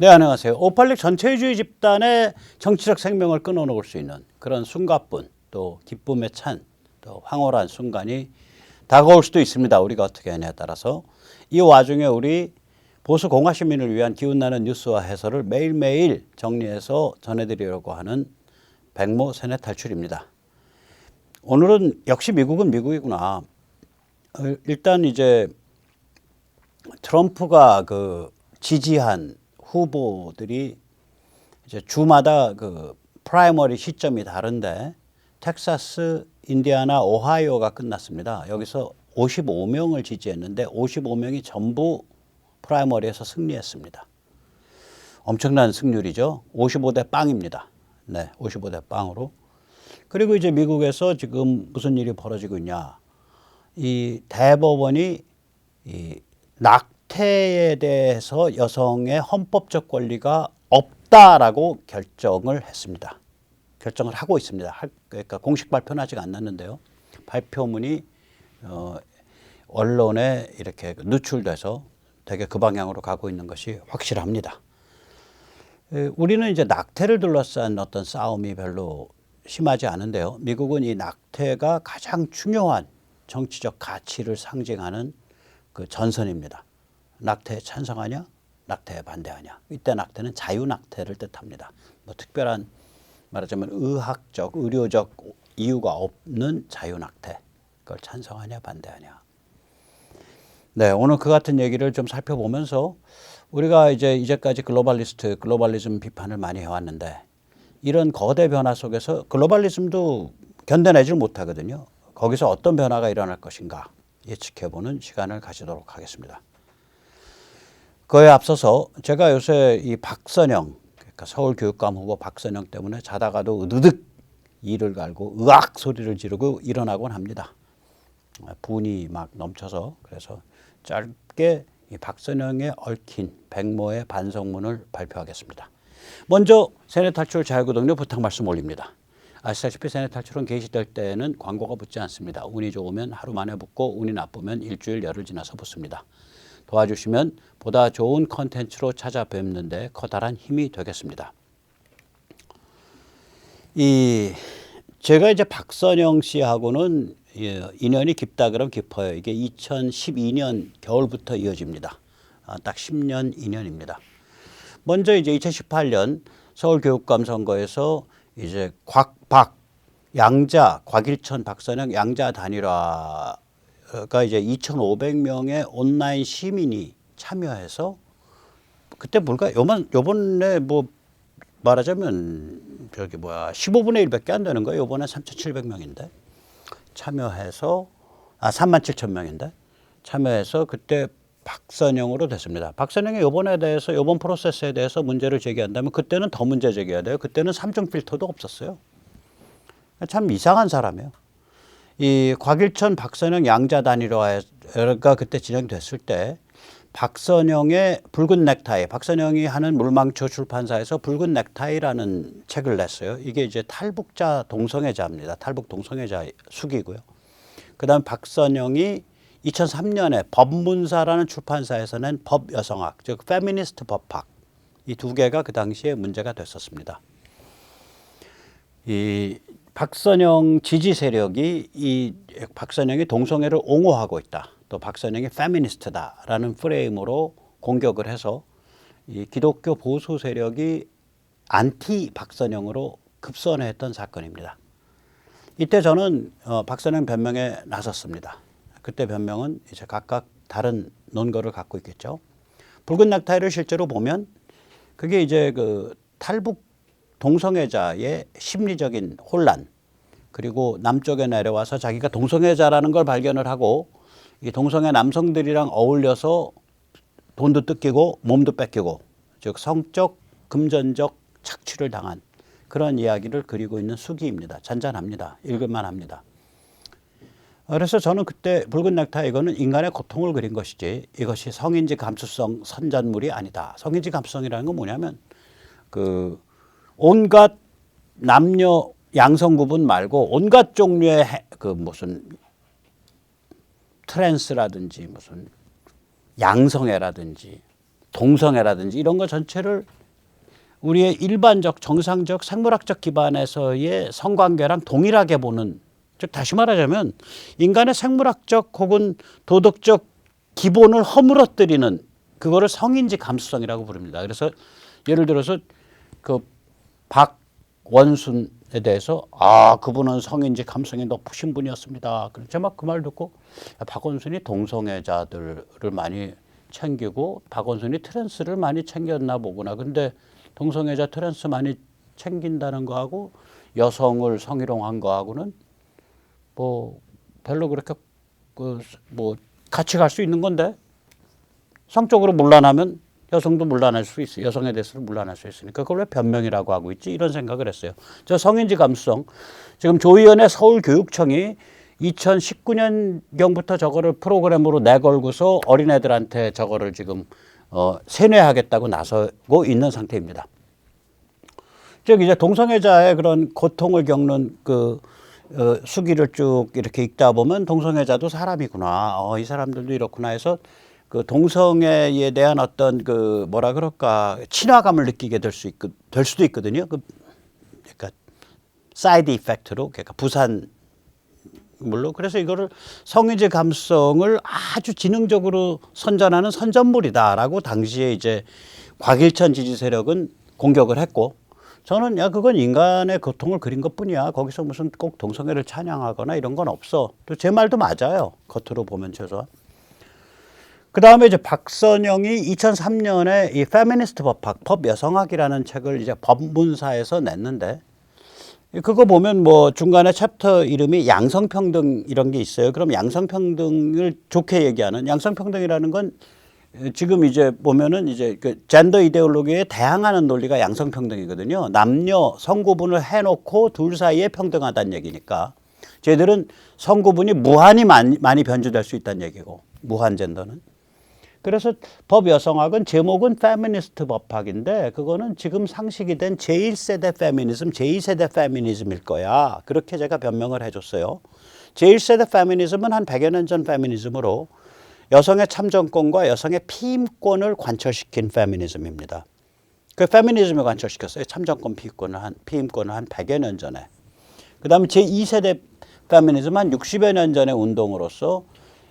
네, 안녕하세요. 586 전체주의 집단의 정치적 생명을 끊어놓을 수 있는 그런 숨가쁜 또 기쁨에 찬 또 황홀한 순간이 다가올 수도 있습니다. 우리가 어떻게 하냐에 따라서. 이 와중에 우리 보수 공화 시민을 위한 기운나는 뉴스와 해설을 매일매일 정리해서 전해드리려고 하는 백모 세뇌 탈출입니다. 오늘은 역시 미국은 미국이구나. 일단 이제 트럼프가 지지한 후보들이 이제 주마다 프라이머리 시점이 다른데 텍사스, 인디아나, 오하이오가 끝났습니다. 여기서 55명을 지지했는데 55명이 전부 프라이머리에서 승리했습니다. 엄청난 승률이죠. 55대 빵입니다. 네, 55대 빵으로. 그리고 이제 미국에서 지금 무슨 일이 벌어지고 있냐. 이 대법원이 이 낙태에 대해서 여성의 헌법적 권리가 없다라고 결정을 했습니다. 결정을 하고 있습니다. 그러니까 공식 발표는 아직 안 났는데요. 발표문이 언론에 이렇게 누출돼서 되게 그 방향으로 가고 있는 것이 확실합니다. 우리는 이제 낙태를 둘러싼 어떤 싸움이 별로 심하지 않은데요. 미국은 이 낙태가 가장 중요한 정치적 가치를 상징하는 그 전선입니다. 낙태에 찬성하냐? 낙태에 반대하냐? 이때 낙태는 자유낙태를 뜻합니다. 뭐 특별한 말하자면 의학적, 의료적 이유가 없는 자유낙태. 그걸 찬성하냐, 반대하냐. 네, 오늘 그 같은 얘기를 좀 살펴보면서 우리가 이제까지 글로벌리즘 비판을 많이 해왔는데 이런 거대 변화 속에서 글로벌리즘도 견뎌내질 못하거든요. 거기서 어떤 변화가 일어날 것인가 예측해보는 시간을 가지도록 하겠습니다. 그에 앞서서 제가 요새 이 박선영, 그러니까 서울교육감 후보 박선영 때문에 자다가도 으드득 이를 갈고 으악 소리를 지르고 일어나곤 합니다. 분이 막 넘쳐서. 그래서 짧게 이 박선영에 얽힌 백모의 반성문을 발표하겠습니다. 먼저 세뇌 탈출 자유구독료 부탁 말씀 올립니다. 아시다시피 세뇌 탈출은 게시될 때에는 광고가 붙지 않습니다. 운이 좋으면 하루 만에 붙고 운이 나쁘면 일주일 열흘 지나서 붙습니다. 도와주시면 보다 좋은 컨텐츠로 찾아뵙는 데 커다란 힘이 되겠습니다. 제가 이제 박선영 씨하고는 인연이 깊다 그러면 깊어요. 이게 2012년 겨울부터 이어집니다. 딱 10년 인연입니다. 먼저 이제 2018년 서울교육감 선거에서 이제 양자, 곽일천, 박선영 양자 단일화가 이제 2,500명의 온라인 시민이 참여해서 그때 요번에 뭐 말하자면 15분의 1밖에 안 되는 거예요. 요번에 3,700명인데 참여해서 37,000명인데 참여해서 그때 박선영으로 됐습니다. 박선영이 요번 프로세스에 대해서 문제를 제기한다면 그때는 더 문제 제기해야 돼요. 그때는 3중 필터도 없었어요. 참 이상한 사람이에요. 이 곽일천, 박선영 양자 단일화가 그때 진행됐을 때 박선영의 붉은 넥타이, 박선영이 하는 물망초 출판사에서 붉은 넥타이라는 책을 냈어요. 이게 이제 탈북자 동성애자입니다. 탈북 동성애자 수기고요. 그다음 박선영이 2003년에 법문사라는 출판사에서 낸 법여성학, 즉 페미니스트 법학, 이 두 개가 그 당시에 문제가 됐었습니다. 이 박선영 지지 세력이 이 박선영이 동성애를 옹호하고 있다. 또 박선영이 페미니스트다라는 프레임으로 공격을 해서 이 기독교 보수 세력이 안티 박선영으로 급선회했던 사건입니다. 이때 저는 박선영 변명에 나섰습니다. 그때 변명은 이제 각각 다른 논거를 갖고 있겠죠. 붉은 넥타이를 실제로 보면 그게 이제 탈북 동성애자의 심리적인 혼란, 그리고 남쪽에 내려와서 자기가 동성애자라는 걸 발견을 하고 이 동성애 남성들이랑 어울려서 돈도 뜯기고 몸도 뺏기고, 즉 성적, 금전적 착취를 당한 그런 이야기를 그리고 있는 수기입니다. 잔잔합니다. 읽을만 합니다. 그래서 저는 그때 붉은 넥타이 이거는 인간의 고통을 그린 것이지 이것이 성인지 감수성 선전물이 아니다. 성인지 감수성이라는 건 뭐냐면 온갖 남녀 양성 구분 말고 온갖 종류의 무슨 트랜스라든지 무슨 양성애라든지 동성애라든지 이런 거 전체를 우리의 일반적 정상적 생물학적 기반에서의 성관계랑 동일하게 보는, 즉 다시 말하자면 인간의 생물학적 혹은 도덕적 기본을 허물어뜨리는 그거를 성인지 감수성이라고 부릅니다. 그래서 예를 들어서 그 박원순에 대해서 그분은 성인지 감성이 높으신 분이었습니다. 제가 막 그 말 듣고 박원순이 동성애자들을 많이 챙기고 박원순이 트랜스를 많이 챙겼나 보구나. 근데 동성애자 트랜스 많이 챙긴다는 거하고 여성을 성희롱한 거하고는 뭐 별로 그렇게 뭐 같이 갈 수 있는 건데, 성적으로 문란하면 여성도 문란할 수 있어요. 여성에 대해서는 문란할 수 있으니까 그걸 왜 변명이라고 하고 있지? 이런 생각을 했어요. 저 성인지 감수성, 지금 조희연의 서울교육청이 2019년경부터 저거를 프로그램으로 내걸고서 어린애들한테 저거를 지금 세뇌하겠다고 나서고 있는 상태입니다. 즉 이제 동성애자의 그런 고통을 겪는 그 수기를 쭉 이렇게 읽다 보면 동성애자도 사람이구나. 이 사람들도 이렇구나 해서 그 동성애에 대한 어떤 그 뭐라 그럴까 친화감을 느끼게 될 수도 있거든요. 그러니까 사이드 이펙트로, 그러니까 부산물로. 그래서 이거를 성인지 감수성을 아주 지능적으로 선전하는 선전물이다라고 당시에 이제 곽일천 지지 세력은 공격을 했고, 저는 그건 인간의 고통을 그린 것뿐이야. 거기서 무슨 꼭 동성애를 찬양하거나 이런 건 없어. 또 제 말도 맞아요. 겉으로 보면 최소한. 그 다음에 이제 박선영이 2003년에 이 페미니스트 법학, 법여성학이라는 책을 이제 법문사에서 냈는데, 그거 보면 뭐 중간에 챕터 이름이 양성평등 이런 게 있어요. 그럼 양성평등을 좋게 얘기하는, 양성평등이라는 건 지금 이제 보면은 이제 그 젠더 이데올로기에 대항하는 논리가 양성평등이거든요. 남녀 성구분을 해놓고 둘 사이에 평등하다는 얘기니까, 쟤들은 성구분이 무한히 많이 변주될 수 있다는 얘기고, 무한 젠더는. 그래서 법여성학은 제목은 페미니스트 법학인데 그거는 지금 상식이 된 제1세대 페미니즘, 제2세대 페미니즘일 거야. 그렇게 제가 변명을 해줬어요. 제1세대 페미니즘은 한 100여 년 전 페미니즘으로 여성의 참정권과 여성의 피임권을 관철시킨 페미니즘입니다. 그 페미니즘을 관철시켰어요. 참정권, 피임권을 한 100여 년 전에. 그 다음에 제2세대 페미니즘은 한 60여 년 전의 운동으로서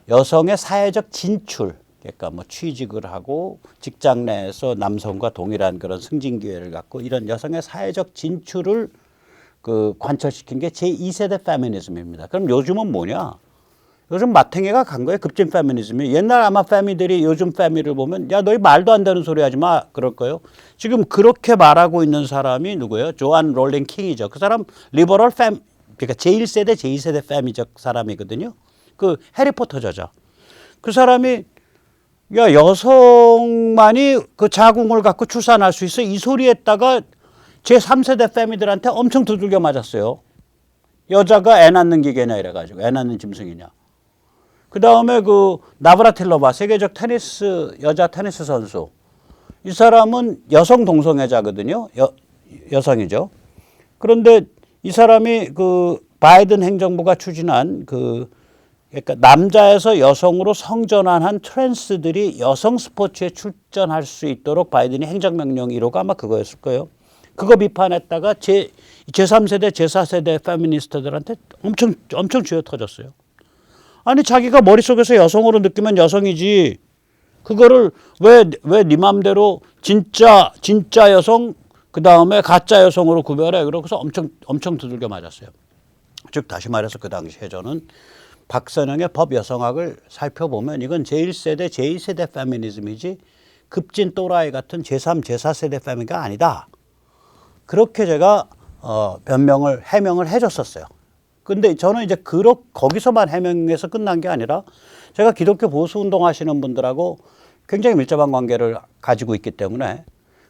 여성의 사회적 진출, 그러니까 뭐 취직을 하고 직장 내에서 남성과 동일한 그런 승진 기회를 갖고 이런 여성의 사회적 진출을 그 관철시킨 게 제2세대 페미니즘입니다. 그럼 요즘은 뭐냐? 요즘 마탱이가 간 거예요. 급진 페미니즘이. 옛날 아마 페미들이 요즘 페미를 보면 야, 너희 말도 안 되는 소리 하지 마. 그럴 거예요. 지금 그렇게 말하고 있는 사람이 누구예요? 조안 롤링 킹이죠. 그 사람 리버럴 그러니까 제1세대, 제2세대 페미적 사람이거든요. 그 해리포터 저자. 그 사람이 야, 여성만이 그 자궁을 갖고 출산할 수 있어. 이 소리 했다가 제3세대 페미들한테 엄청 두들겨 맞았어요. 여자가 애 낳는 기계냐 이래가지고. 애 낳는 짐승이냐. 그 다음에 그 나브라틸로바, 세계적 여자 테니스 선수. 이 사람은 여성 동성애자거든요. 여성이죠. 그런데 이 사람이 그 바이든 행정부가 추진한 그러니까 남자에서 여성으로 성전환한 트랜스들이 여성 스포츠에 출전할 수 있도록 바이든이 행정명령 1호가 아마 그거였을 거예요. 그거 비판했다가 제3세대, 제4세대 페미니스트들한테 엄청 쥐어 터졌어요. 아니 자기가 머릿속에서 여성으로 느끼면 여성이지. 그거를 왜 네 맘대로 진짜 여성 그다음에 가짜 여성으로 구별해. 그러고서 엄청 두들겨 맞았어요. 즉 다시 말해서 그 당시에 저는 박선영의 법여성학을 살펴보면 이건 제1세대, 제2세대 페미니즘이지 급진 또라이 같은 제3, 제4세대 페미가 아니다. 그렇게 제가 해명을 해줬었어요. 근데 저는 이제 거기서만 해명해서 끝난 게 아니라 제가 기독교 보수 운동 하시는 분들하고 굉장히 밀접한 관계를 가지고 있기 때문에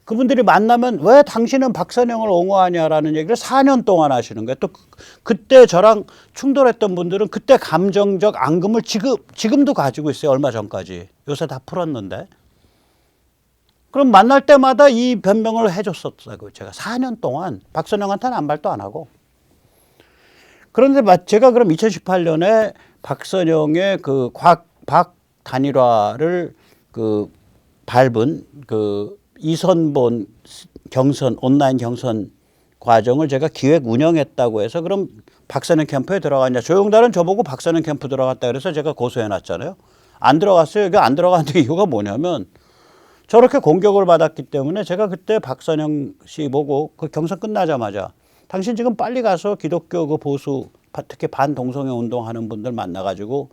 그분들이 만나면 왜 당신은 박선영을 옹호하냐라는 얘기를 4년 동안 하시는 거예요. 또 그때 저랑 충돌했던 분들은 그때 감정적 앙금을 지금도 가지고 있어요. 얼마 전까지. 요새 다 풀었는데. 그럼 만날 때마다 이 변명을 해줬었어요. 제가 4년 동안 박선영한테는 아무 말도 안 하고. 그런데 제가 그럼 2018년에 박선영의 박 단일화를 밟은 그 이선본 경선 온라인 경선 과정을 제가 기획 운영했다고 해서 그럼 박사님 캠프에 들어갔냐. 조용달은 저보고 박사님 캠프 들어갔다 그래서 제가 고소해놨잖아요. 안 들어갔어요. 이게 안 들어간 이유가 뭐냐면 저렇게 공격을 받았기 때문에 제가 그때 박선영 씨 보고 그 경선 끝나자마자 당신 지금 빨리 가서 기독교 그 보수 특히 반동성애 운동하는 분들 만나가지고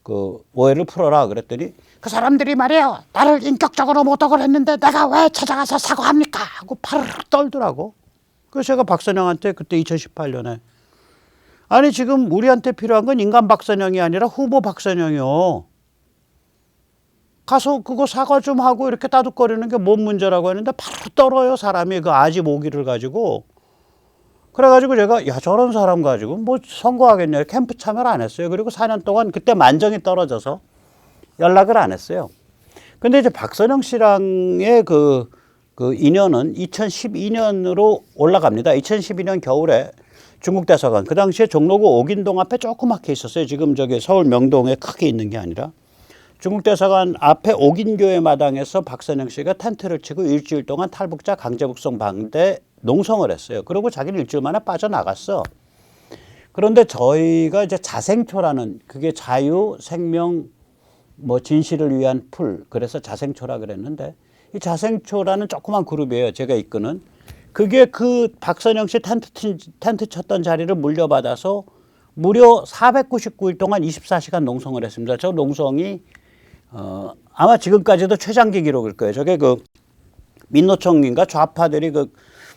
그 오해를 풀어라 그랬더니 그 사람들이 말이에요. 나를 인격적으로 모독을 했는데 내가 왜 찾아가서 사과합니까? 하고 팔을 떨더라고. 그래서 제가 박선영한테 그때 2018년에 아니 지금 우리한테 필요한 건 인간 박선영이 아니라 후보 박선영이요. 가서 그거 사과 좀 하고 이렇게 따둑거리는 게 뭔 문제라고 했는데 바로 떨어요. 사람이 그 아지 모기를 가지고. 그래가지고 제가 야 저런 사람 가지고 뭐 선거하겠냐 캠프 참여를 안 했어요. 그리고 4년 동안 그때 만정이 떨어져서 연락을 안 했어요. 근데 이제 박선영 씨랑의 그 인연은 2012년으로 올라갑니다. 2012년 겨울에 중국 대사관 그 당시에 종로구 옥인동 앞에 조그맣게 있었어요. 지금 저기 서울 명동에 크게 있는 게 아니라 중국 대사관 앞에 옥인교회 마당에서 박선영 씨가 텐트를 치고 일주일 동안 탈북자 강제북송 방대 농성을 했어요. 그리고 자기는 일주일 만에 빠져나갔어. 그런데 저희가 이제 자생초라는 그게 자유, 생명, 뭐 진실을 위한 풀 그래서 자생초라 그랬는데 이 자생초라는 조그만 그룹이에요. 제가 이끄는. 그게 그 박선영 씨 텐트 쳤던 자리를 물려받아서 무려 499일 동안 24시간 농성을 했습니다. 저 농성이 아마 지금까지도 최장기 기록일 거예요. 저게 그 민노총인가 좌파들이 그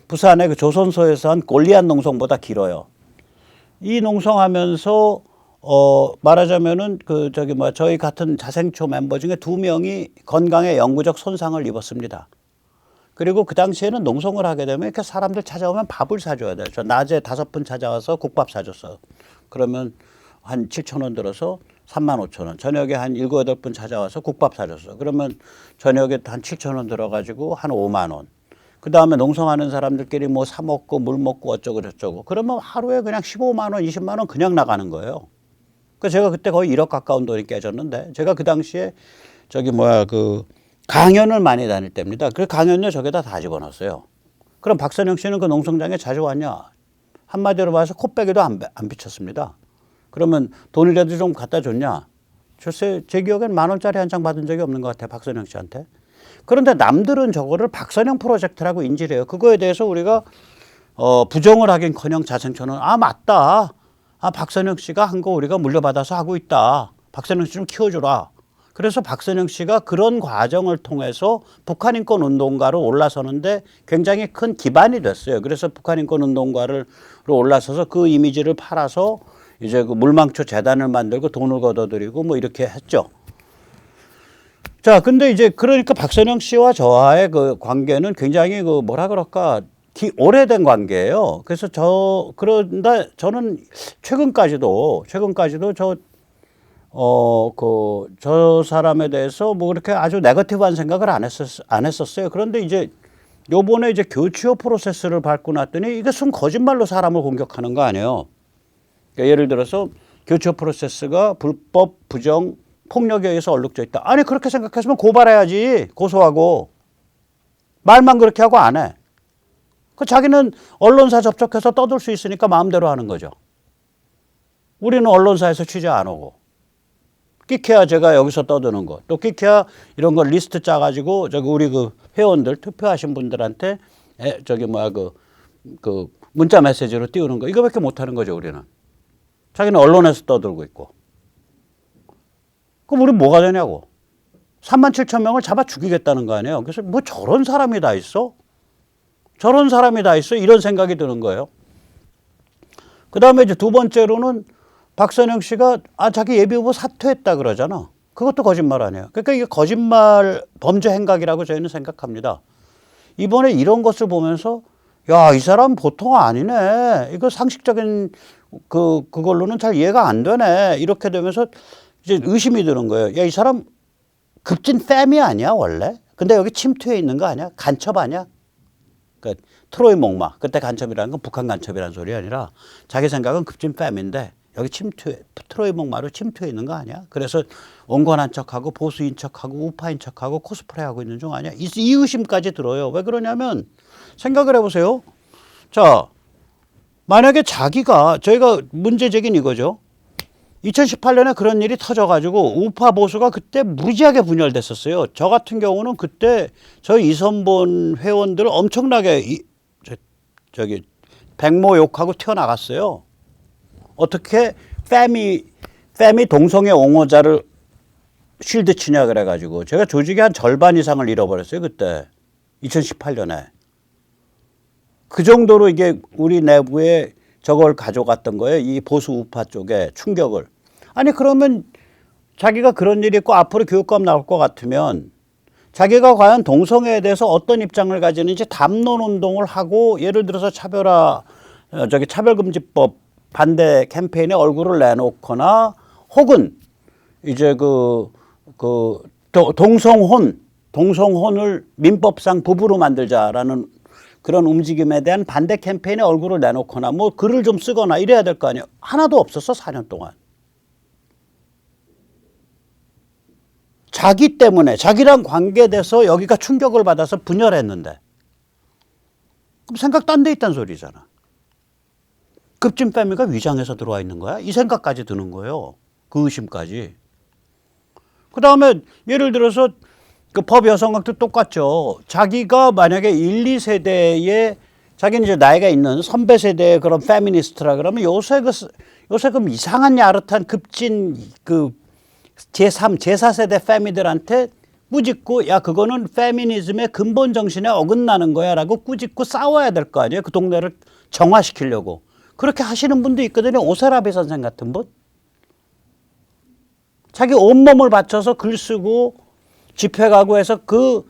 부산의 그 조선소에서 한 골리앗 농성보다 길어요. 이 농성하면서 말하자면은 그 저기 뭐 저희 같은 자생초 멤버 중에 2명이 건강에 영구적 손상을 입었습니다. 그리고 그 당시에는 농성을 하게 되면 이렇게 사람들 찾아오면 밥을 사줘야 돼요. 저 낮에 5분 찾아와서 국밥 사줬어요. 그러면 한 7,000원 들어서 35,000원. 저녁에 한 7, 8분 찾아와서 국밥 사줬어. 그러면 저녁에 한 7,000원 들어가지고 한 5만 원. 그 다음에 농성하는 사람들끼리 뭐 사 먹고 물 먹고 어쩌고 저쩌고. 그러면 하루에 그냥 15만 원, 20만 원 그냥 나가는 거예요. 그 제가 그때 거의 1억 가까운 돈이 깨졌는데 제가 그 당시에 저기 뭐야 그 강연을 많이 다닐 때입니다. 그 강연료 저기다 다 집어넣었어요. 그럼 박선영 씨는 그 농성장에 자주 왔냐? 한마디로 봐서 코빼기도 안 비쳤습니다. 그러면 돈이라도 좀 갖다 줬냐? 글쎄 제 기억엔 10,000원짜리 한 장 받은 적이 없는 것 같아요. 박선영 씨한테. 그런데 남들은 저거를 박선영 프로젝트라고 인지를 해요. 그거에 대해서 우리가 부정을 하긴커녕 자생초는 맞다. 박선영 씨가 한 거 우리가 물려받아서 하고 있다. 박선영 씨 좀 키워주라. 그래서 박선영 씨가 그런 과정을 통해서 북한인권운동가로 올라서는데 굉장히 큰 기반이 됐어요. 그래서 북한인권운동가로 올라서서 그 이미지를 팔아서 이제 그 물망초 재단을 만들고 돈을 걷어들이고 뭐 이렇게 했죠. 자, 근데 이제 그러니까 박선영 씨와 저와의 그 관계는 굉장히 그 뭐라 그럴까 오래된 관계예요. 그래서 그런데 저는 최근까지도 저 사람에 대해서 뭐 그렇게 아주 네거티브한 생각을 안 했었어요. 그런데 이제 요번에 이제 교치오 프로세스를 밟고 났더니 이게 순 거짓말로 사람을 공격하는 거 아니에요. 그러니까 예를 들어서 교치오 프로세스가 불법, 부정, 폭력에 의해서 얼룩져 있다. 아니 그렇게 생각했으면 고발해야지. 고소하고. 말만 그렇게 하고 안 해. 그 자기는 언론사 접촉해서 떠들 수 있으니까 마음대로 하는 거죠. 우리는 언론사에서 취재 안 오고. 끼케야 제가 여기서 떠드는 거. 또 끼케야 이런 거 리스트 짜가지고 저기 우리 그 회원들 투표하신 분들한테 그 문자 메시지로 띄우는 거. 이거밖에 못 하는 거죠 우리는. 자기는 언론에서 떠들고 있고. 그럼 우리 뭐가 되냐고. 37,000명을 잡아 죽이겠다는 거 아니에요. 그래서 뭐 저런 사람이 다 있어? 저런 사람이 다 있어? 이런 생각이 드는 거예요. 그 다음에 이제 두 번째로는 박선영 씨가 자기 예비후보 사퇴했다 그러잖아. 그것도 거짓말 아니에요. 그러니까 이게 거짓말 범죄 행각이라고 저희는 생각합니다. 이번에 이런 것을 보면서 야, 이 사람 보통 아니네. 이거 상식적인 그걸로는 잘 이해가 안 되네. 이렇게 되면서 이제 의심이 드는 거예요. 야, 이 사람 급진 팸이 아니야, 원래? 근데 여기 침투해 있는 거 아니야? 간첩 아니야? 그러니까 트로이 목마. 그때 간첩이라는 건 북한 간첩이라는 소리 아니라 자기 생각은 급진 팸인데 여기 트로이 목마루 침투해 있는 거 아니야? 그래서 온건한 척하고 보수인 척하고 우파인 척하고 코스프레하고 있는 중 아니야? 이 의심까지 들어요. 왜 그러냐면 생각을 해보세요. 자, 만약에 저희가 문제제기는 이거죠. 2018년에 그런 일이 터져가지고 우파 보수가 그때 무지하게 분열됐었어요. 저 같은 경우는 그때 저희 이선본 회원들 엄청나게 백모 욕하고 튀어나갔어요. 어떻게 페미 동성애 옹호자를 쉴드 치냐 그래가지고 제가 조직의 한 절반 이상을 잃어버렸어요. 그때 2018년에. 그 정도로 이게 우리 내부에 저걸 가져갔던 거예요. 이 보수 우파 쪽에 충격을. 아니 그러면 자기가 그런 일이 있고 앞으로 교육감 나올 것 같으면 자기가 과연 동성애에 대해서 어떤 입장을 가지는지 담론 운동을 하고 예를 들어서 차별금지법 반대 캠페인에 얼굴을 내놓거나 혹은 이제 동성혼을 민법상 부부로 만들자라는 그런 움직임에 대한 반대 캠페인에 얼굴을 내놓거나 뭐 글을 좀 쓰거나 이래야 될 거 아니에요. 하나도 없었어, 4년 동안. 자기 때문에 자기랑 관계돼서 여기가 충격을 받아서 분열했는데 그럼 생각 딴 데 있다는 소리잖아. 급진 패미가 위장해서 들어와 있는 거야? 이 생각까지 드는 거예요. 그 의심까지. 그 다음에 예를 들어서 그 법 여성학도 똑같죠. 자기가 만약에 1, 2세대에 자기는 이제 나이가 있는 선배 세대의 그런 페미니스트라 그러면 요새 그 이상한 야릇한 급진 그 제3, 제4세대 페미들한테 꾸짖고 야 그거는 페미니즘의 근본 정신에 어긋나는 거야 라고 꾸짖고 싸워야 될 거 아니에요. 그 동네를 정화시키려고. 그렇게 하시는 분도 있거든요. 오세라비 선생 같은 분. 자기 온몸을 바쳐서 글 쓰고 집회 가고 해서 그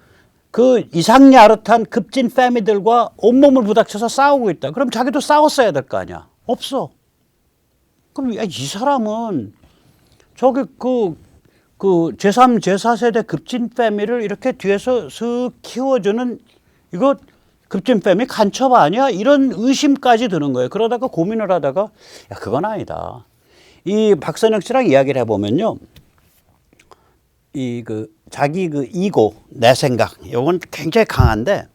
이상야릇한 급진 페미들과 온몸을 부닥쳐서 싸우고 있다. 그럼 자기도 싸웠어야 될 거 아니야. 없어. 그럼 이 사람은 저기 그 제3, 제4세대 급진 페미를 이렇게 뒤에서 슥 키워주는 이거 급진 페미 간첩 아니야? 이런 의심까지 드는 거예요. 그러다가 고민을 하다가 야 그건 아니다. 이 박선영 씨랑 이야기를 해보면요. 자기 이고 내 생각 이건 굉장히 강한데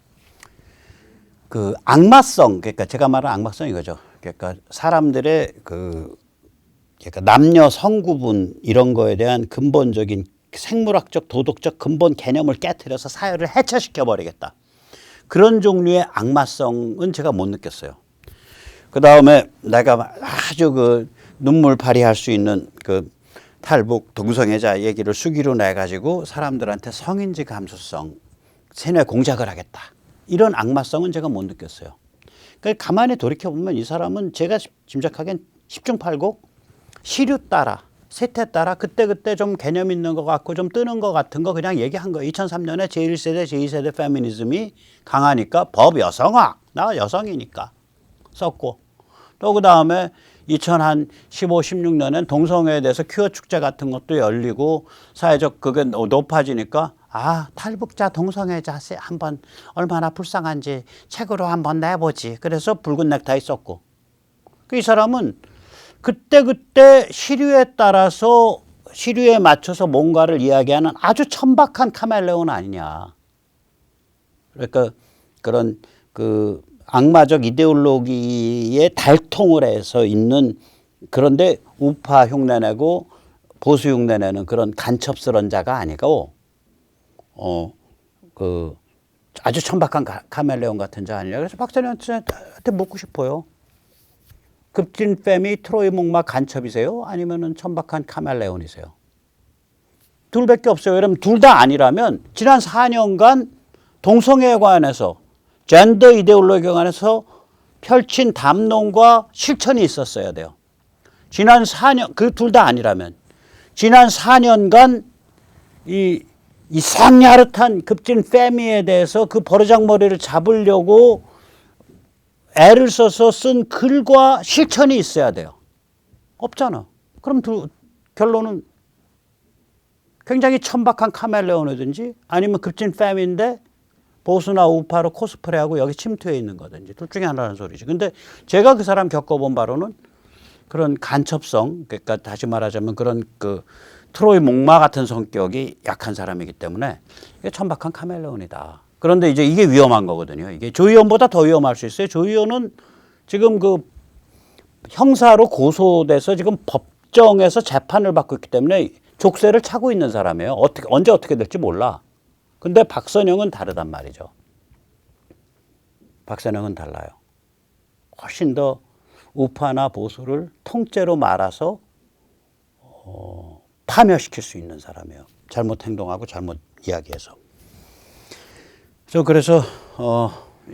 그 악마성 그러니까 제가 말하는 악마성 이거죠. 그러니까 사람들의 그러니까 남녀 성구분 이런 거에 대한 근본적인 생물학적 도덕적 근본 개념을 깨트려서 사회를 해체시켜 버리겠다. 그런 종류의 악마성은 제가 못 느꼈어요. 그 다음에 내가 아주 눈물 발휘할 수 있는 탈북 동성애자 얘기를 수기로 내가지고 사람들한테 성인지 감수성, 세뇌 공작을 하겠다. 이런 악마성은 제가 못 느꼈어요. 그러니까 가만히 돌이켜보면 이 사람은 제가 짐작하기엔 10중 8구 시류 따라, 세태 따라 그때 좀 개념 있는 것 같고 좀 뜨는 것 같은 거 그냥 얘기한 거예요. 2003년에 제1세대, 제2세대 페미니즘이 강하니까 법 여성학, 나 여성이니까 썼고 또 그 다음에 2015, 16년엔 동성애에 대해서 퀴어 축제 같은 것도 열리고 사회적 그게 높아지니까 탈북자 동성애자 한번 얼마나 불쌍한지 책으로 한번 내보지. 그래서 붉은 넥타이 썼고 이 사람은 그때 시류에 따라서 시류에 맞춰서 뭔가를 이야기하는 아주 천박한 카멜레온 아니냐. 그러니까 그런 악마적 이데올로기에 달통을 해서 있는 그런데 우파 흉내내고 보수 흉내내는 그런 간첩스러운 자가 아니고 아주 천박한 카멜레온 같은 자 아니냐. 그래서 박선영한테 묻고 싶어요. 급진 페미 트로이 목마 간첩이세요? 아니면은 천박한 카멜레온이세요? 둘밖에 없어요. 여러분 둘 다 아니라면 지난 4년간 동성애에 관해서 젠더 이데올로기에 관해서 펼친 담론과 실천이 있었어야 돼요. 지난 4년 그 둘 다 아니라면 지난 4년간 이 이상야릇한 급진 페미에 대해서 그 버르장머리를 잡으려고 애를 써서 쓴 글과 실천이 있어야 돼요. 없잖아. 그럼 결론은 굉장히 천박한 카멜레온이든지 아니면 급진 페미인데 보수나 우파로 코스프레하고 여기 침투해 있는 거든지 둘 중에 하나라는 소리지. 근데 제가 그 사람 겪어본 바로는 그런 간첩성, 그러니까 다시 말하자면 그런 그 트로이 목마 같은 성격이 약한 사람이기 때문에 이게 천박한 카멜레온이다. 그런데 이제 이게 위험한 거거든요. 이게 조 의원보다 더 위험할 수 있어요. 조 의원은 지금 그 형사로 고소돼서 지금 법정에서 재판을 받고 있기 때문에 족쇄를 차고 있는 사람이에요. 언제 어떻게 될지 몰라. 근데 박선영은 다르단 말이죠. 박선영은 달라요. 훨씬 더 우파나 보수를 통째로 말아서 파멸시킬 수 있는 사람이에요. 잘못 행동하고 잘못 이야기해서. 그래서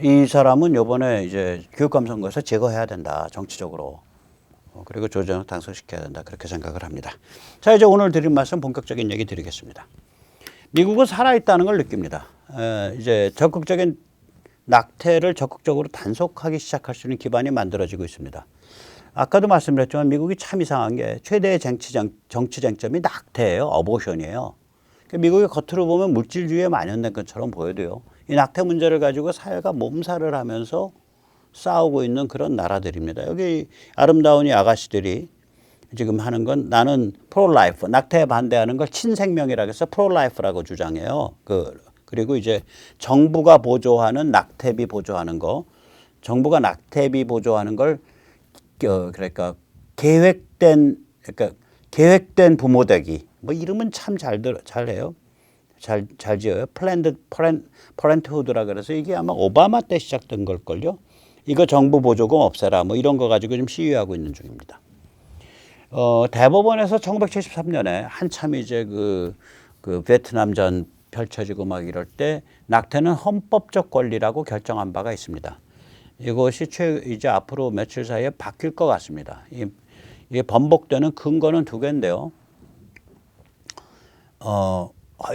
이 사람은 이번에 이제 교육감 선거에서 제거해야 된다. 정치적으로. 그리고 조정을 당선시켜야 된다. 그렇게 생각을 합니다. 자, 이제 오늘 드린 말씀 본격적인 얘기 드리겠습니다. 미국은 살아있다는 걸 느낍니다. 이제 적극적인 낙태를 적극적으로 단속하기 시작할 수 있는 기반이 만들어지고 있습니다. 아까도 말씀드렸지만 미국이 참 이상한 게 최대의 정치 쟁점이 낙태예요. 어보션이에요. 미국이 겉으로 보면 물질주의에 만연된 것처럼 보여도요. 이 낙태 문제를 가지고 사회가 몸살을 하면서 싸우고 있는 그런 나라들입니다. 여기 아름다운 이 아가씨들이 지금 하는 건 나는 프로라이프, 낙태에 반대하는 걸 친생명이라고 해서 프로라이프라고 주장해요. 그리고 이제 정부가 보조하는 낙태비 보조하는 거, 정부가 낙태비 보조하는 걸 그러니까 계획된 부모되기, 뭐 이름은 참 잘해요. 잘 지어요. 플랜드 퍼렌트후드라 그래서 이게 아마 오바마 때 시작된 걸걸요. 이거 정부 보조금 없애라 뭐 이런 거 가지고 좀 시위하고 있는 중입니다. 대법원에서 1973년에 한참 이제 그 베트남전 펼쳐지고 막 이럴 때 낙태는 헌법적 권리라고 결정한 바가 있습니다. 이것이 이제 앞으로 며칠 사이에 바뀔 것 같습니다. 이게 번복되는 근거는 두 개인데요.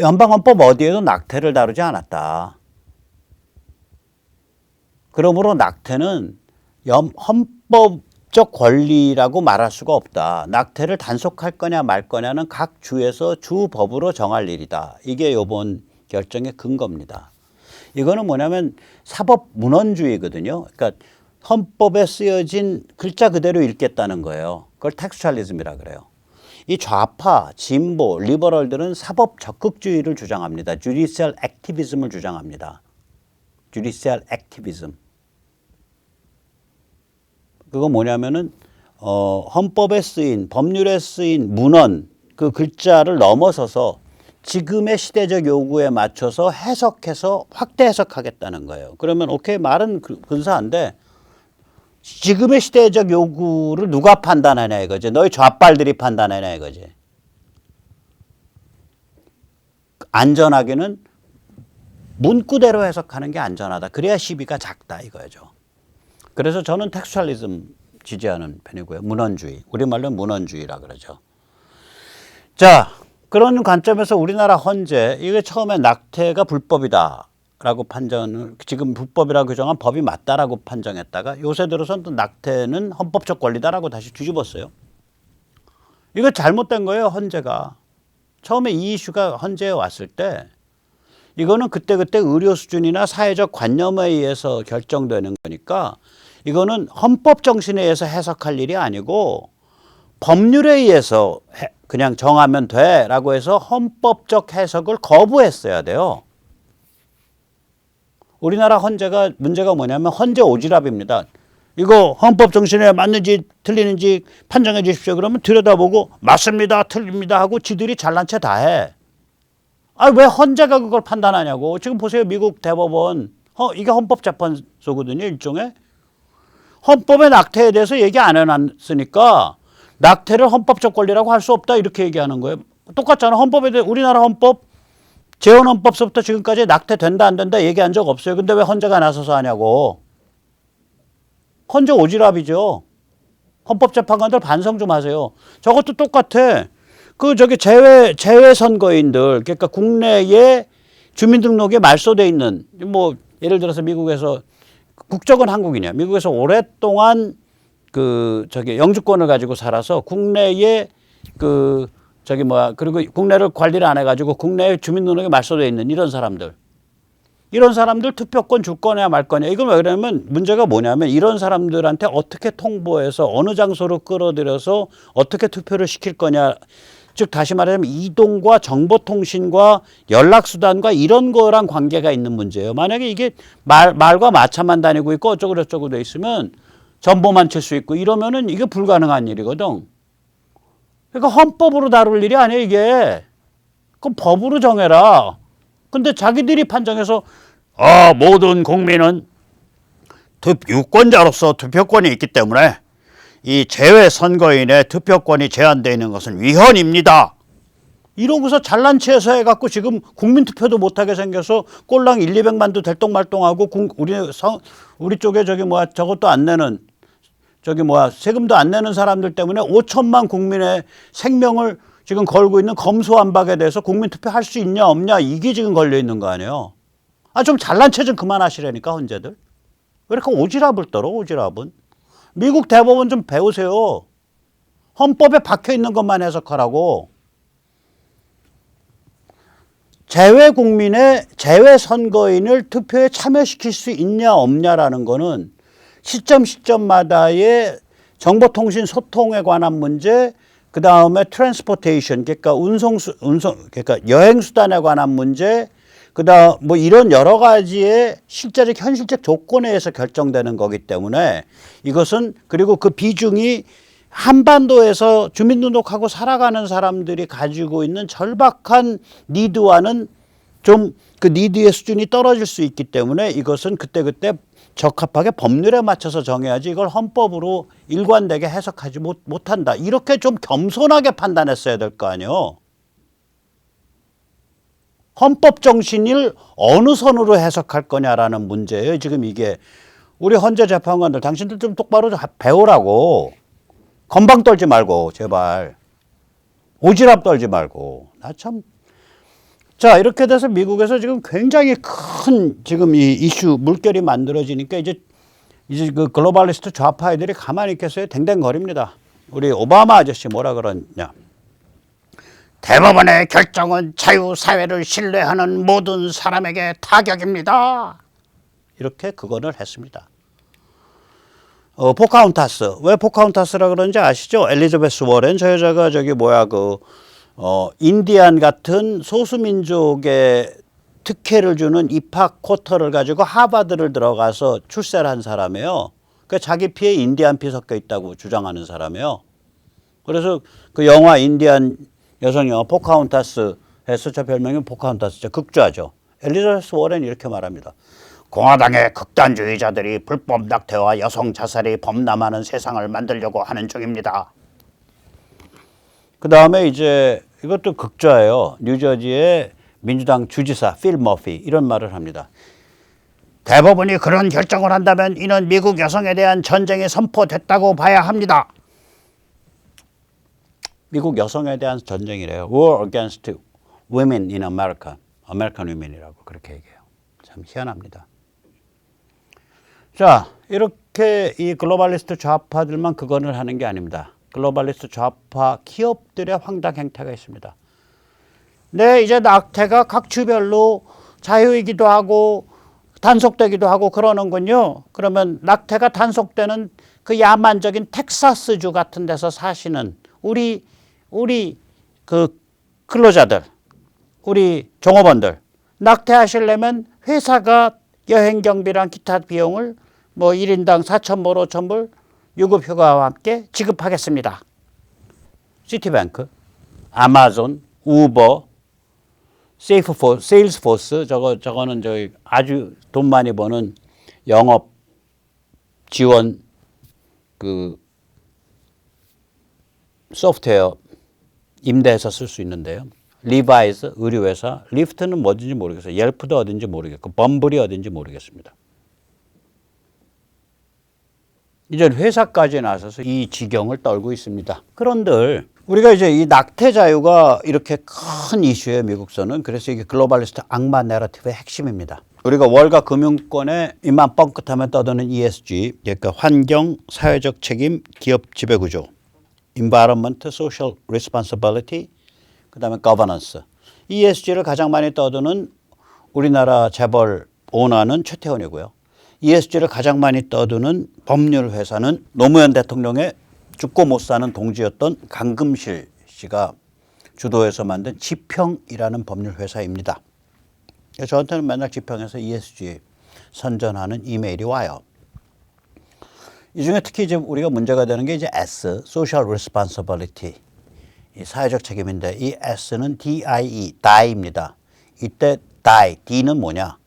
연방헌법 어디에도 낙태를 다루지 않았다. 그러므로 낙태는 헌법적 권리라고 말할 수가 없다. 낙태를 단속할 거냐 말 거냐는 각 주에서 주법으로 정할 일이다. 이게 이번 결정의 근거입니다. 이거는 뭐냐면 사법 문헌주의거든요. 그러니까 헌법에 쓰여진 글자 그대로 읽겠다는 거예요. 그걸 텍스츄얼리즘이라 그래요. 이 좌파, 진보, 리버럴들은 사법 적극주의를 주장합니다. 주디시얼 액티비즘을 주장합니다. 주디시얼 액티비즘. 그거 뭐냐면은 헌법에 쓰인, 법률에 쓰인 문헌 그 글자를 넘어서서 지금의 시대적 요구에 맞춰서 해석해서 확대 해석하겠다는 거예요. 그러면 오케이 말은 근사한데 지금의 시대적 요구를 누가 판단하냐 이거지. 너희 좌빨들이 판단하냐 이거지. 안전하게는 문구대로 해석하는 게 안전하다. 그래야 시비가 작다 이거죠. 그래서 저는 텍스츄얼리즘 지지하는 편이고요. 문헌주의. 우리말로는 문헌주의라 그러죠. 자, 그런 관점에서 우리나라 헌재 이게 처음에 낙태가 불법이다라고 판정을 지금 불법이라고 규정한 법이 맞다라고 판정했다가 요새 들어서는 또 낙태는 헌법적 권리다라고 다시 뒤집었어요. 이거 잘못된 거예요, 헌재가. 처음에 이 이슈가 헌재에 왔을 때 이거는 그때그때 의료 수준이나 사회적 관념에 의해서 결정되는 거니까 이거는 헌법 정신에 의해서 해석할 일이 아니고 법률에 의해서 그냥 정하면 돼라고 해서 헌법적 해석을 거부했어야 돼요. 우리나라 헌재가 문제가 뭐냐면 헌재 오지랖입니다. 이거 헌법 정신에 맞는지 틀리는지 판정해 주십시오. 그러면 들여다보고 맞습니다, 틀립니다 하고 지들이 잘난 체 다 해. 왜 헌재가 그걸 판단하냐고. 지금 보세요. 미국 대법원. 이게 헌법재판소거든요. 일종의. 헌법의 낙태에 대해서 얘기 안 해놨으니까 낙태를 헌법적 권리라고 할 수 없다 이렇게 얘기하는 거예요. 똑같잖아. 헌법에 대해 우리나라 헌법 재헌헌법서부터 지금까지 낙태 된다 안 된다 얘기한 적 없어요. 근데 왜 헌재가 나서서 하냐고. 헌재 오지랖이죠. 헌법재판관들 반성 좀 하세요. 저것도 똑같아. 제외 선거인들 그러니까 국내에 주민등록에 말소돼 있는 뭐 예를 들어서 미국에서 국적은 한국이냐. 미국에서 오랫동안 영주권을 가지고 살아서 국내에 그리고 국내를 관리를 안 해가지고 국내에 주민등록에 말소돼 있는 이런 사람들. 이런 사람들 투표권 줄 거냐 말 거냐. 이건 왜 그러냐면 문제가 뭐냐면 이런 사람들한테 어떻게 통보해서 어느 장소로 끌어들여서 어떻게 투표를 시킬 거냐. 즉 다시 말하자면 이동과 정보통신과 연락수단과 이런 거랑 관계가 있는 문제예요. 만약에 이게 말과 마차만 다니고 있고 어쩌고 저쩌고 돼 있으면 전보만 칠 수 있고 이러면은 이게 불가능한 일이거든. 그러니까 헌법으로 다룰 일이 아니에요 이게. 그럼 법으로 정해라. 근데 자기들이 판정해서 모든 국민은 유권자로서 투표권이 있기 때문에 이 제외 선거인의 투표권이 제한되어 있는 것은 위헌입니다. 이러고서 잘난 체해서 해갖고 지금 국민투표도 못하게 생겨서 꼴랑 1, 200만도 들똥말똥하고 우리 쪽에 저것도 안 내는 세금도 안 내는 사람들 때문에 5천만 국민의 생명을 지금 걸고 있는 검소완박에 대해서 국민투표 할 수 있냐 없냐 이게 지금 걸려 있는 거 아니에요. 좀 잘난 체 좀 그만하시라니까 헌재들. 왜 이렇게 오지랖을 떨어 오지랖은. 미국 대법원 좀 배우세요. 헌법에 박혀 있는 것만 해석하라고. 제외 선거인을 투표에 참여시킬 수 있냐 없냐라는 거는 시점마다의 정보통신 소통에 관한 문제, 그 다음에 트랜스포테이션, 그러니까 그러니까 여행수단에 관한 문제, 그다음 이런 여러 가지의 실제적 현실적 조건에 의해서 결정되는 거기 때문에 이것은 그리고 그 비중이 한반도에서 주민등록하고 살아가는 사람들이 가지고 있는 절박한 니드와는 좀 그 니드의 수준이 떨어질 수 있기 때문에 이것은 그때그때 적합하게 법률에 맞춰서 정해야지 이걸 헌법으로 일관되게 해석하지 못한다. 이렇게 좀 겸손하게 판단했어야 될 거 아니에요. 헌법 정신을 어느 선으로 해석할 거냐라는 문제예요. 지금 이게 우리 헌재 재판관들 당신들 좀 똑바로 배우라고. 건방 떨지 말고 제발. 오지랖 떨지 말고. 자 이렇게 돼서 미국에서 지금 굉장히 큰 지금 이 이슈 물결이 만들어지니까 이제 그 글로벌리스트 좌파애들이 가만히 있겠어요? 댕댕거립니다. 우리 오바마 아저씨 뭐라 그러냐. 대법원의 결정은 자유사회를 신뢰하는 모든 사람에게 타격입니다. 이렇게 그거를 했습니다. 포카혼타스. 왜 포카혼타스라 그런지 아시죠? 엘리자베스 워렌. 저 여자가 인디안 같은 소수민족에 특혜를 주는 입학 쿼터를 가지고 하버드를 들어가서 출세를 한 사람이에요. 그러니까 자기 피에 인디안 피 섞여 있다고 주장하는 사람이에요. 그래서 그 영화 인디안 여성 영화 포카혼타스 해서 저 별명이 포카혼타스죠. 극좌죠. 엘리자베스 워렌이 이렇게 말합니다. 공화당의 극단주의자들이 불법 낙태와 여성 자살이 범람하는 세상을 만들려고 하는 중입니다. 그 다음에 이제 이것도 극좌예요. 뉴저지의 민주당 주지사 필 머피 이런 말을 합니다. 대법원이 그런 결정을 한다면 이는 미국 여성에 대한 전쟁이 선포됐다고 봐야 합니다. 미국 여성에 대한 전쟁이래요. War against women in America. American women이라고 그렇게 얘기해요. 참 희한합니다. 자, 이렇게 이 글로벌리스트 좌파들만 그거를 하는 게 아닙니다. 글로벌리스트 좌파 기업들의 황당 행태가 있습니다. 네, 이제 낙태가 각 주별로 자유이기도 하고 단속되기도 하고 그러는군요. 그러면 낙태가 단속되는 그 야만적인 텍사스주 같은 데서 사시는 우리 그 근로자들, 우리 종업원들 낙태하시려면 회사가 여행 경비랑 기타 비용을 1인당 4,000불, 5,000불 유급휴가와 함께 지급하겠습니다. 시티뱅크, 아마존, 우버, 세일스포스 저거는 저기 아주 돈 많이 버는 영업 지원 그 소프트웨어 임대해서 쓸 수 있는데요. 리바이즈 의류회사, 리프트는 뭐든지 모르겠어요. 옐프도 어딘지 모르겠고 범블이 어딘지 모르겠습니다. 이제 회사까지 나서서 이 지경을 떨고 있습니다. 그런데 우리가 이제 이 낙태 자유가 이렇게 큰 이슈예요, 미국서는. 그래서 이게 글로벌리스트 악마 내러티브의 핵심입니다. 우리가 월가 금융권에 입만 뻥끗하면 떠드는 ESG, 그러니까 환경, 사회적 책임, 기업 지배구조, Environment, Social Responsibility, 그 다음에 Governance. ESG를 가장 많이 떠드는 우리나라 재벌 오너는 최태원이고요. ESG를 가장 많이 떠드는 법률 회사는 노무현 대통령의 죽고 못 사는 동지였던 강금실 씨가 주도해서 만든 지평이라는 법률 회사입니다. 저한테는 맨날 지평에서 ESG 선전하는 이메일이 와요. 이 중에 특히 이제 우리가 문제가 되는 게 이제 S, Social Responsibility, 이 사회적 책임인데 이 S는 DIE, DIE입니다. 이때 DIE, D는 뭐냐?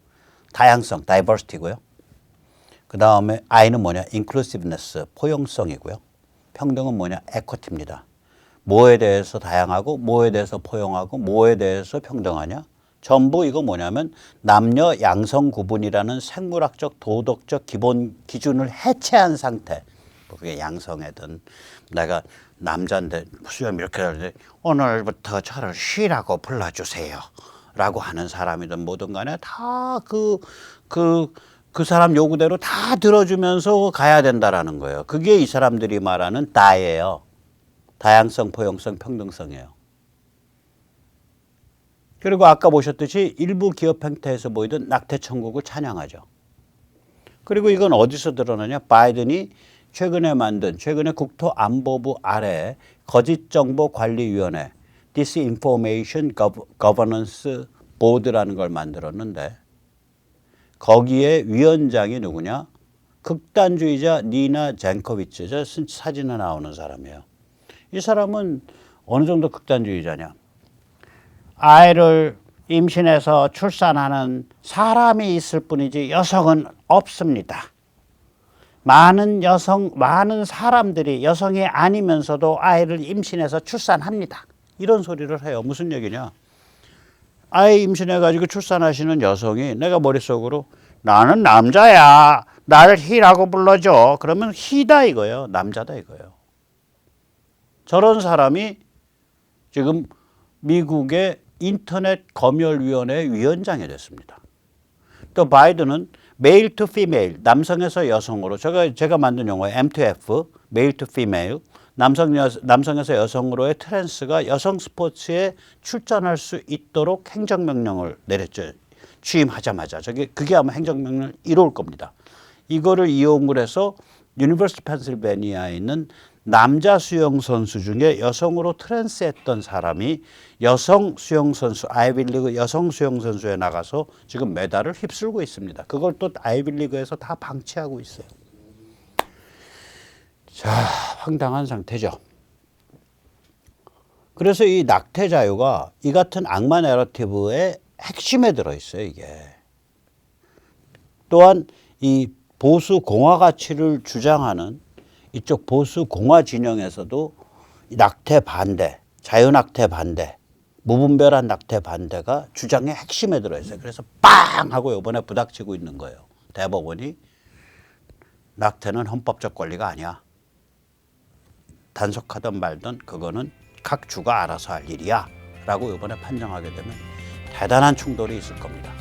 다양성, Diversity고요. 그 다음에 I는 뭐냐? Inclusiveness, 포용성이고요. 평등은 뭐냐? Equity입니다. 뭐에 대해서 다양하고, 뭐에 대해서 포용하고, 뭐에 대해서 평등하냐? 전부 이거 뭐냐면 남녀 양성 구분이라는 생물학적 도덕적 기본 기준을 해체한 상태. 그게 양성이든 내가 남자인데 수염 이렇게 하는데 오늘부터 저를 쉬라고 불러주세요 라고 하는 사람이든 뭐든 간에 다 그 사람 요구대로 다 들어주면서 가야 된다라는 거예요. 그게 이 사람들이 말하는 다예요. 다양성, 포용성, 평등성이에요. 그리고 아까 보셨듯이 일부 기업 행태에서 보이던 낙태 천국을 찬양하죠. 그리고 이건 어디서 드러나냐? 바이든이 최근에 국토안보부 아래 거짓정보관리위원회 Disinformation Governance Board라는 걸 만들었는데 거기에 위원장이 누구냐? 극단주의자 니나 젠코비츠, 저 사진에 나오는 사람이에요. 이 사람은 어느 정도 극단주의자냐? 아이를 임신해서 출산하는 사람이 있을 뿐이지 여성은 없습니다. 많은 사람들이 여성이 아니면서도 아이를 임신해서 출산합니다. 이런 소리를 해요. 무슨 얘기냐? 아이 임신해가지고 출산하시는 여성이 내가 머릿속으로 나는 남자야. 나를 히라고 불러줘. 그러면 히다 이거예요. 남자다 이거예요. 저런 사람이 지금 미국의 인터넷 검열위원회 위원장이 됐습니다. 또 바이든은 메일 투 피메일, 남성에서 여성으로, 제가 만든 용어 M2F, 메일 투 피메일, 남성에서 여성으로의 트랜스가 여성 스포츠에 출전할 수 있도록 행정명령을 내렸죠. 취임하자마자. 그게 아마 행정명령 1호일 겁니다. 이거를 이용을 해서 유니버시티 펜실베니아에 있는 남자 수영 선수 중에 여성으로 트랜스했던 사람이 여성 수영 선수, 아이비리그 여성 수영 선수에 나가서 지금 메달을 휩쓸고 있습니다. 그걸 또 아이비리그에서 다 방치하고 있어요. 자, 황당한 상태죠. 그래서 이 낙태 자유가 이 같은 악마 내러티브의 핵심에 들어있어요, 이게. 또한 이 보수 공화 가치를 주장하는 이쪽 보수 공화 진영에서도 낙태 반대, 자유낙태 반대, 무분별한 낙태 반대가 주장의 핵심에 들어있어요. 그래서 빵 하고 이번에 부닥치고 있는 거예요. 대법원이 낙태는 헌법적 권리가 아니야. 단속하든 말든 그거는 각 주가 알아서 할 일이야 라고 이번에 판정하게 되면 대단한 충돌이 있을 겁니다.